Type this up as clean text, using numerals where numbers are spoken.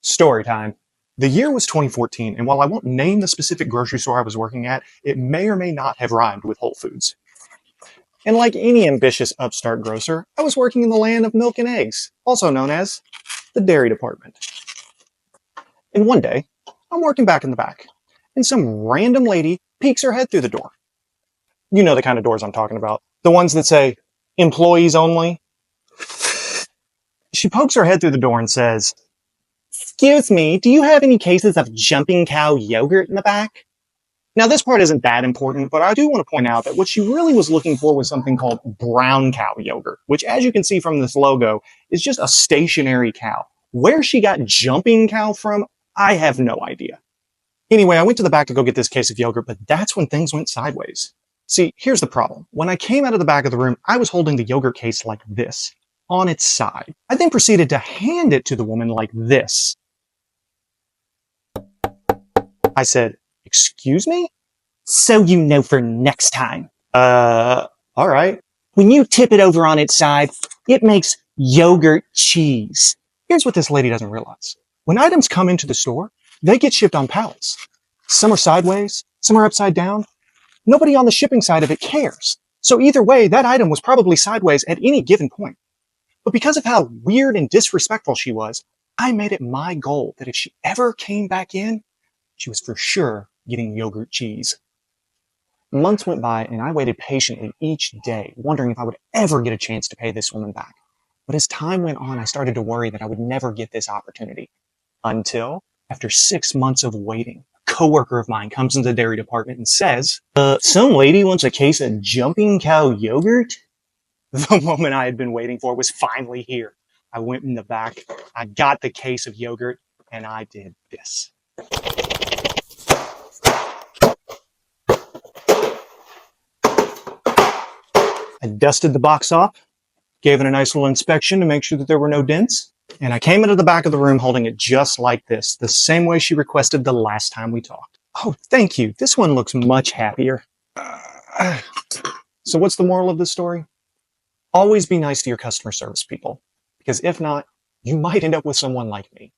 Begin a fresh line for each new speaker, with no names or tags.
Story time. The year was 2014, and while I won't name the specific grocery store I was working at, it may or may not have rhymed with Whole Foods. And like any ambitious upstart grocer, I was working in the land of milk and eggs, also known as the dairy department. And one day, I'm working back in the back, and some random lady peeks her head through the door. You know the kind of doors I'm talking about. The ones that say, employees only. She pokes her head through the door and says, "Excuse me, do you have any cases of jumping cow yogurt in the back?" Now, this part isn't that important, but I do want to point out that what she really was looking for was something called brown cow yogurt, which, as you can see from this logo, is just a stationary cow. Where she got jumping cow from, I have no idea. Anyway, I went to the back to go get this case of yogurt, but that's when things went sideways. See, here's the problem. When I came out of the back of the room, I was holding the yogurt case like this, on its side. I then proceeded to hand it to the woman like this. I said, "Excuse me?"
"So you know for next time.
All right.
When you tip it over on its side, it makes yogurt cheese."
Here's what this lady doesn't realize. When items come into the store, they get shipped on pallets. Some are sideways, some are upside down. Nobody on the shipping side of it cares. So either way, that item was probably sideways at any given point. But because of how weird and disrespectful she was, I made it my goal that if she ever came back in, she was for sure getting yogurt cheese. Months went by and I waited patiently each day, wondering if I would ever get a chance to pay this woman back. But as time went on, I started to worry that I would never get this opportunity. Until, after 6 months of waiting, a coworker of mine comes into the dairy department and says, "Some lady wants a case of jumping cow yogurt?" The moment I had been waiting for was finally here. I went in the back, I got the case of yogurt, and I did this. I dusted the box off, gave it a nice little inspection to make sure that there were no dents, and I came into the back of the room holding it just like this, the same way she requested the last time we talked. "Oh, thank you. This one looks much happier." So what's the moral of this story? Always be nice to your customer service people, because if not, you might end up with someone like me.